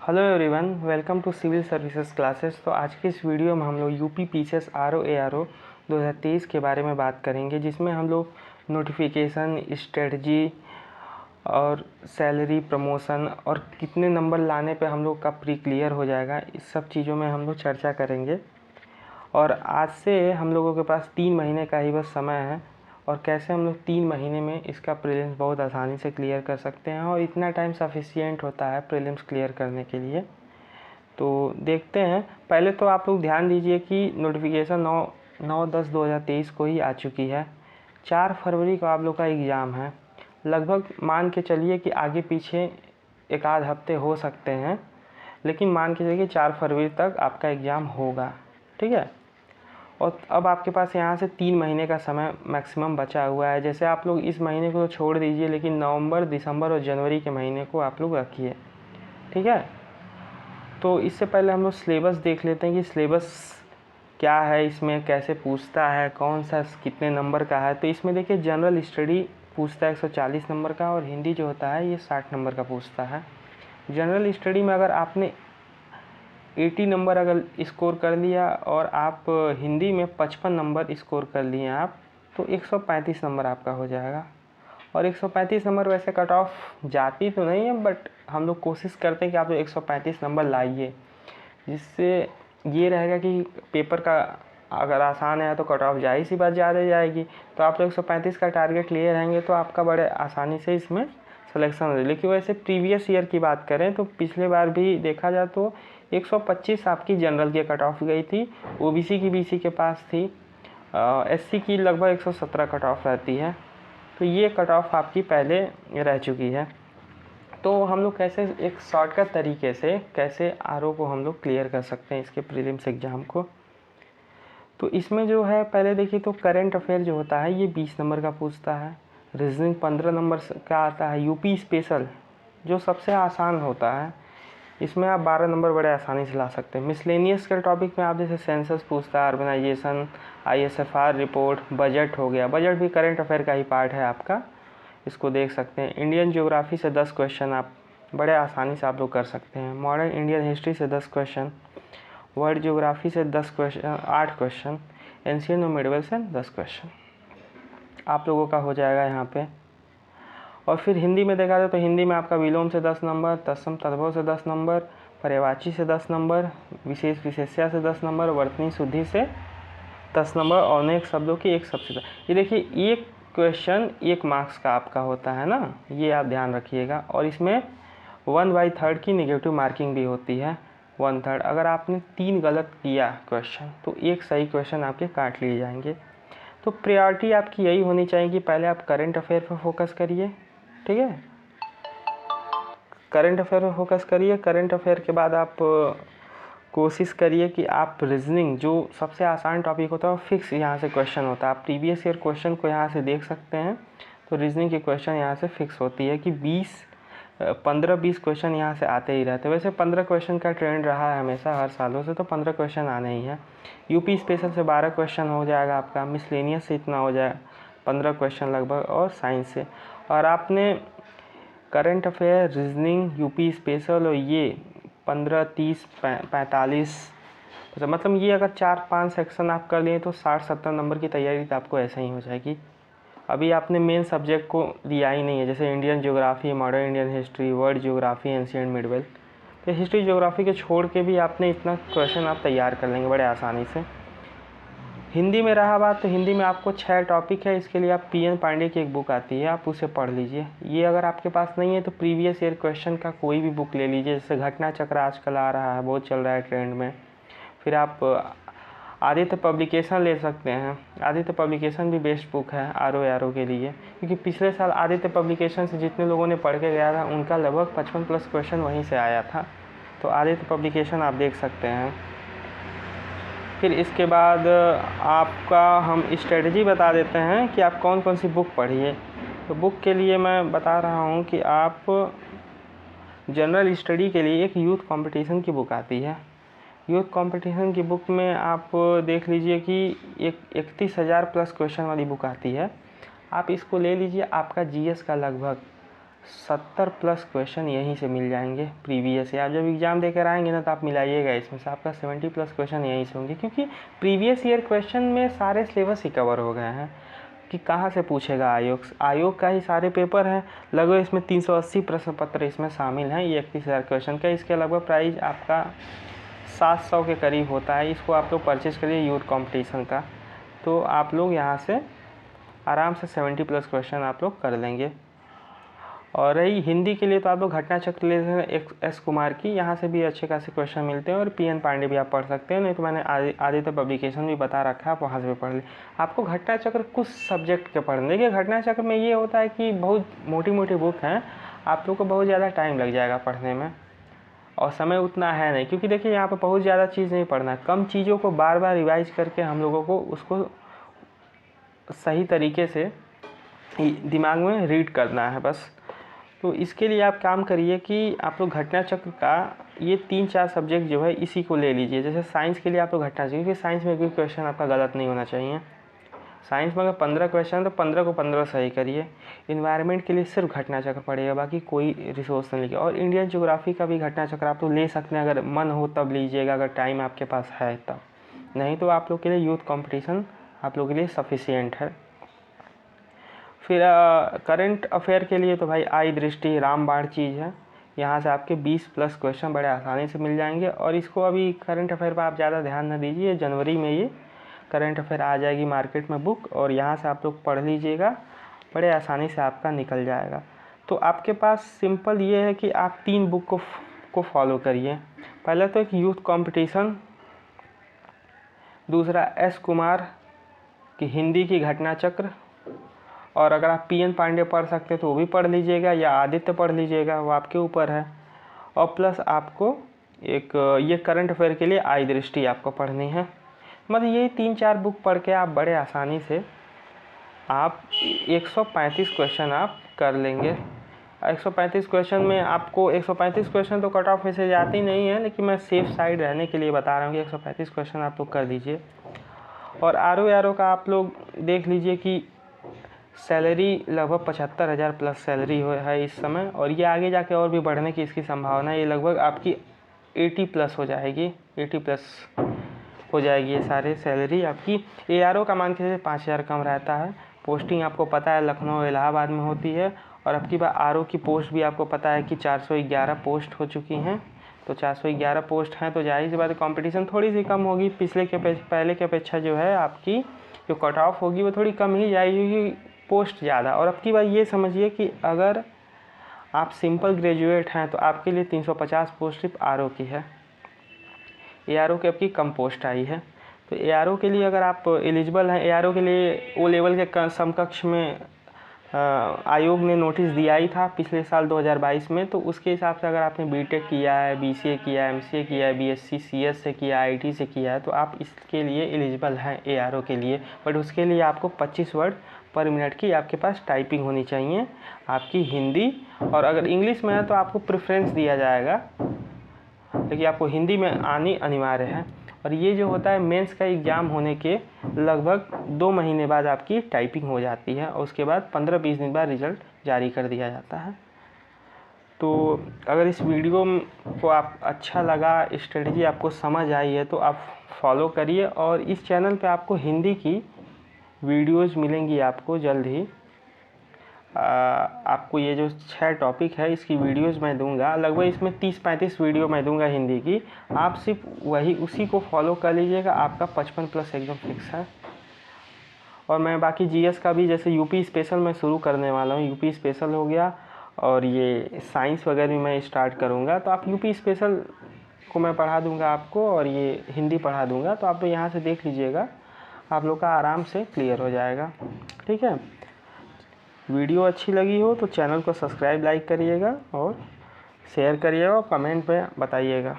Hello everyone, welcome to civil services classes. तो आज के इस वीडियो में हम लोग यूपी पीसीएस आरओ एआरओ 2023 के बारे में बात करेंगे, जिसमें हम लोग नोटिफिकेशन, स्ट्रेटजी और सैलरी, प्रमोशन और कितने नंबर लाने पे हम लोग का प्री क्लियर हो जाएगा, इस सब चीज़ों में हम लोग चर्चा करेंगे। और आज से हम लोगों के पास 3 महीने का ही बस समय है और कैसे हम लोग 3 महीने में इसका प्रीलिम्स बहुत आसानी से क्लियर कर सकते हैं और इतना टाइम सफिशिएंट होता है प्रीलिम्स क्लियर करने के लिए। तो देखते हैं। पहले तो आप लोग ध्यान दीजिए कि नोटिफिकेशन 9/10/2023 को ही आ चुकी है। 4 फरवरी को आप लोग का एग्ज़ाम है। लगभग मान के चलिए कि आगे पीछे एक आध हफ्ते हो सकते हैं, लेकिन मान के चलिए 4 फरवरी तक आपका एग्ज़ाम होगा। ठीक है। और अब आपके पास यहाँ से 3 महीने का समय मैक्सिमम बचा हुआ है। जैसे आप लोग इस महीने को तो छोड़ दीजिए, लेकिन नवंबर, दिसंबर और जनवरी के महीने को आप लोग रखिए। ठीक है। तो इससे पहले हम लोग सिलेबस देख लेते हैं कि सिलेबस क्या है, इसमें कैसे पूछता है, कौन सा कितने नंबर का है। तो इसमें देखिए, जनरल स्टडी पूछता है 140 नंबर का और हिंदी जो होता है ये 60 नंबर का पूछता है। जनरल स्टडी में अगर आपने 80 नंबर अगर स्कोर कर लिया और आप हिंदी में 55 नंबर स्कोर कर लिए आप, तो 135 नंबर आपका हो जाएगा। और 135 नंबर वैसे कट ऑफ जाती तो नहीं है, बट हम लोग कोशिश करते हैं कि आप लोग 135 नंबर लाइए, जिससे ये रहेगा कि पेपर का अगर आसान है तो कट ऑफ जाहिर सी बात ज़्यादा जाएगी। तो आप लोग 135 का टारगेट लिए रहेंगे तो आपका बड़े आसानी से इसमें सिलेक्शन हो जाए। लेकिन वैसे प्रीवियस ईयर की बात करें तो पिछले बार भी देखा जाए तो 125 आपकी जनरल की कट ऑफ गई थी, ओबीसी की बीसी के पास थी, एससी की लगभग 117 कट ऑफ रहती है। तो ये कट ऑफ आपकी पहले रह चुकी है। तो हम लोग कैसे एक शॉर्टकट तरीके से कैसे आरओ को हम लोग क्लियर कर सकते हैं, इसके प्रीलिम्स एग्ज़ाम को। तो इसमें जो है, पहले देखिए तो करंट अफेयर जो होता है ये 20 नंबर का पूछता है। रीजनिंग 15 नंबर का आता है। यूपी स्पेशल जो सबसे आसान होता है, इसमें आप 12 नंबर बड़े आसानी से ला सकते हैं। मिसलेनियस के टॉपिक में आप जैसे सेंसस पूछता है, अर्बनाइजेशन, आईएसएफआर रिपोर्ट, बजट हो गया। बजट भी करंट अफेयर का ही पार्ट है आपका, इसको देख सकते हैं। इंडियन ज्योग्राफी से 10 क्वेश्चन आप बड़े आसानी से आप लोग कर सकते हैं। मॉडर्न इंडियन हिस्ट्री से 10 क्वेश्चन, वर्ल्ड ज्योग्राफी से 10 क्वेश्चन, 8 क्वेश्चन, एंशिएंट और मिडिवल से 10 क्वेश्चन आप लोगों का हो जाएगा यहाँ पे। और फिर हिंदी में देखा जाए तो हिंदी में आपका विलोम से 10 नंबर, तत्सम तद्भव से 10 नंबर, पर्यायवाची से 10 नंबर, विशेष विशेष्या से 10 नंबर, वर्तनी शुद्धि से 10 नंबर और अनेक शब्दों की एक शब्द। ये देखिए, एक क्वेश्चन 1 मार्क्स का आपका होता है ना, ये आप ध्यान रखिएगा। और इसमें 1/3 की नेगेटिव मार्किंग भी होती है। 1/3 अगर आपने 3 गलत किया क्वेश्चन तो एक सही क्वेश्चन आपके काट लिए जाएंगे। तो प्रायोरिटी आपकी यही होनी चाहिए कि पहले आप करंट अफेयर पर फोकस करिए। ठीक है, करंट अफेयर पर फोकस करिए। करंट अफेयर के बाद आप कोशिश करिए कि आप रीजनिंग जो सबसे आसान टॉपिक होता है वो फिक्स यहाँ से क्वेश्चन होता है। आप प्रीवियस ईयर क्वेश्चन को यहाँ से देख सकते हैं। तो रीजनिंग के क्वेश्चन यहाँ से फिक्स होती है कि 15-20 क्वेश्चन यहाँ से आते ही रहते हैं। वैसे 15 क्वेश्चन का ट्रेंड रहा है हमेशा हर सालों से, तो 15 क्वेश्चन आने ही हैं। यूपी स्पेशल से 12 क्वेश्चन हो जाएगा आपका, मिसलेनियस से इतना हो जाएगा 15 क्वेश्चन लगभग, और साइंस से। और आपने current affair, reasoning, UP special और ये 15, 30, 45, मतलब ये अगर 4-5 सेक्शन आप कर लिए तो 60-70 नंबर की तैयारी तो आपको ऐसे ही हो जाएगी। अभी आपने मेन सब्जेक्ट को दिया ही नहीं है, जैसे Indian geography, modern Indian history, world geography, ancient medieval. तो हिस्ट्री ज्योग्राफी के छोड़ के भी आपने इतना क्वेश्चन आप तैयार कर लेंगे बड़े आसानी से। हिंदी में रहा बात, तो हिंदी में आपको 6 टॉपिक है। इसके लिए आप PN पांडे की एक बुक आती है, आप उसे पढ़ लीजिए। ये अगर आपके पास नहीं है तो प्रीवियस ईयर क्वेश्चन का कोई भी बुक ले लीजिए, जैसे घटना चक्र आजकल आ रहा है, बहुत चल रहा है ट्रेंड में। फिर आप आदित्य पब्लिकेशन ले सकते हैं। आदित्य पब्लिकेशन भी बेस्ट बुक है आरओ के लिए, क्योंकि पिछले साल आदित्य पब्लिकेशन से जितने लोगों ने पढ़ के गया था उनका लगभग 55+ क्वेश्चन वहीं से आया था। तो आदित्य पब्लिकेशन आप देख सकते हैं। फिर इसके बाद आपका हम स्ट्रेटजी बता देते हैं कि आप कौन कौन सी बुक पढ़िए। तो बुक के लिए मैं बता रहा हूँ कि आप जनरल स्टडी के लिए एक यूथ कंपटीशन की बुक आती है। यूथ कंपटीशन की बुक में आप देख लीजिए कि एक 31,000+ क्वेश्चन वाली बुक आती है। आप इसको ले लीजिए। आपका जीएस का लगभग 70 प्लस क्वेश्चन यहीं से मिल जाएंगे प्रीवियस ईयर। आप जब एग्ज़ाम देकर आएंगे ना तो आप मिलाइएगा इसमें से, आपका 70 प्लस क्वेश्चन यहीं से होंगे, क्योंकि प्रीवियस ईयर क्वेश्चन में सारे सिलेबस ही कवर हो गए हैं कि कहाँ से पूछेगा आयोग का ही सारे पेपर हैं। लगभग इसमें 380 प्रश्न पत्र इसमें शामिल हैं, ये 31,000 क्वेश्चन का। इसके लगभग प्राइस आपका 700 के करीब होता है। इसको आप लोग परचेज़ करिए यूथ कॉम्पिटिशन का, तो आप लोग यहाँ से आराम से 70 प्लस क्वेश्चन आप लोग कर लेंगे। और रही हिंदी के लिए तो आप लोग घटना चक्र ले सकते हैं एस कुमार की, यहाँ से भी अच्छे खासे क्वेश्चन मिलते हैं। और PN पांडे भी आप पढ़ सकते हैं, नहीं तो मैंने आदित्य पब्लिकेशन भी बता रखा है, आप वहाँ से भी पढ़ लें। आपको घटना चक्र कुछ सब्जेक्ट के पढ़ने, देखिए घटना चक्र में ये होता है कि बहुत मोटी मोटी बुक हैं, आप लोग को बहुत ज़्यादा टाइम लग जाएगा पढ़ने में, और समय उतना है नहीं, क्योंकि देखिए यहाँ पर बहुत ज़्यादा चीज़ नहीं पढ़ना है, कम चीज़ों को बार बार रिवाइज करके हम लोगों को उसको सही तरीके से दिमाग में रीड करना है बस। तो इसके लिए आप काम करिए कि आप लोग घटना चक्र का ये 3-4 सब्जेक्ट जो है इसी को ले लीजिए। जैसे साइंस के लिए आप लोग घटना चक्र, क्योंकि साइंस में कोई क्वेश्चन आपका गलत नहीं होना चाहिए। साइंस में अगर 15 क्वेश्चन तो 15 को 15 सही करिए। इन्वायरमेंट के लिए सिर्फ घटना चक्र पड़ेगा, बाकी कोई रिसोर्स नहीं लिखिए। और इंडियन ज्योग्राफी का भी घटना चक्र आप लोग ले सकते हैं, अगर मन हो तब लीजिएगा, अगर टाइम आपके पास है तब, नहीं तो आप लोग के लिए यूथ कॉम्पिटिशन आप लोग के लिए सफिशिएंट है। फिर करंट अफेयर के लिए तो भाई आई दृष्टि रामबाण चीज़ है, यहाँ से आपके 20 प्लस क्वेश्चन बड़े आसानी से मिल जाएंगे। और इसको अभी करंट अफेयर पर आप ज़्यादा ध्यान न दीजिए, जनवरी में ये करंट अफेयर आ जाएगी मार्केट में बुक, और यहाँ से आप लोग पढ़ लीजिएगा, बड़े आसानी से आपका निकल जाएगा। तो आपके पास सिंपल ये है कि आप 3 बुक को फॉलो करिए। पहला तो एक यूथ कॉम्पिटिशन, दूसरा एस कुमार की हिंदी की घटना चक्र, और अगर आप PN पांडे पढ़ सकते हैं तो वो भी पढ़ लीजिएगा, या आदित्य पढ़ लीजिएगा, वो आपके ऊपर है। और प्लस आपको एक ये करंट अफेयर के लिए आई दृष्टि आपको पढ़नी है। मतलब ये 3-4 बुक पढ़ के आप बड़े आसानी से आप 135 क्वेश्चन आप कर लेंगे। 135 क्वेश्चन में आपको 135 क्वेश्चन तो कट ऑफ वैसे जाती नहीं है, लेकिन मैं सेफ साइड रहने के लिए बता रहा हूँ कि 135 क्वेश्चन आप लोग कर लीजिए। और RO का आप लोग देख लीजिए कि सैलरी लगभग 75,000 प्लस सैलरी है इस समय, और ये आगे जाके और भी बढ़ने की इसकी संभावना है। ये लगभग आपकी 80 प्लस हो जाएगी, 80 प्लस हो जाएगी ये सारे सैलरी आपकी। ARO का मान के चलिए 5,000 कम रहता है। पोस्टिंग आपको पता है लखनऊ इलाहाबाद में होती है, और अब की बार RO की पोस्ट भी आपको पता है कि 411 पोस्ट हो चुकी हैं। तो 411 पोस्ट हैं, तो जाहिर सी बात है कॉम्पिटिशन थोड़ी सी कम होगी, पहले की अपेक्षा जो है आपकी जो कट ऑफ होगी वो थोड़ी कम ही जाएगी, क्योंकि पोस्ट ज़्यादा। और अब की बार ये समझिए कि अगर आप सिंपल ग्रेजुएट हैं तो आपके लिए 350 पोस्ट सिर्फ RO की है। ARO की आपकी कम पोस्ट आई है। तो ARO के लिए अगर आप एलिजिबल हैं, ARO के लिए O लेवल के समकक्ष में आयोग ने नोटिस दिया ही था पिछले साल 2022 में। तो उसके हिसाब से अगर आपने BTech किया है, BCA किया है, MCA किया है, BSc CS से किया है, IT से किया है, तो आप इसके लिए एलिजिबल हैं ARO के लिए। बट उसके लिए आपको 25 वर्ड पर मिनट की आपके पास टाइपिंग होनी चाहिए आपकी हिंदी, और अगर इंग्लिश में है तो आपको प्रेफरेंस दिया जाएगा, लेकिन आपको हिंदी में आनी अनिवार्य है। और ये जो होता है मेंस का एग्ज़ाम होने के लगभग 2 महीने बाद आपकी टाइपिंग हो जाती है, और उसके बाद 15-20 दिन बाद रिज़ल्ट जारी कर दिया जाता है। तो अगर इस वीडियो को आप अच्छा लगा, स्ट्रेटजी आपको समझ आई है, तो आप फॉलो करिए। और इस चैनल पे आपको हिंदी की वीडियोज़ मिलेंगी आपको जल्द ही। आपको ये जो 6 टॉपिक है इसकी वीडियोज़ मैं दूंगा, लगभग इसमें 30-35 वीडियो मैं दूंगा हिंदी की। आप सिर्फ उसी को फॉलो कर लीजिएगा, आपका 55 प्लस एकदम फिक्स है। और मैं बाकी GS का भी जैसे UP स्पेशल मैं शुरू करने वाला हूँ, UP स्पेशल हो गया, और ये साइंस वगैरह भी मैं स्टार्ट करूँगा। तो आप UP स्पेशल को मैं पढ़ा दूँगा आपको, और ये हिंदी पढ़ा दूँगा, तो आप यहाँ से देख लीजिएगा, आप लोग का आराम से क्लियर हो जाएगा। ठीक है, वीडियो अच्छी लगी हो तो चैनल को सब्सक्राइब लाइक करिएगा, और शेयर करिएगा, और कमेंट पे बताइएगा।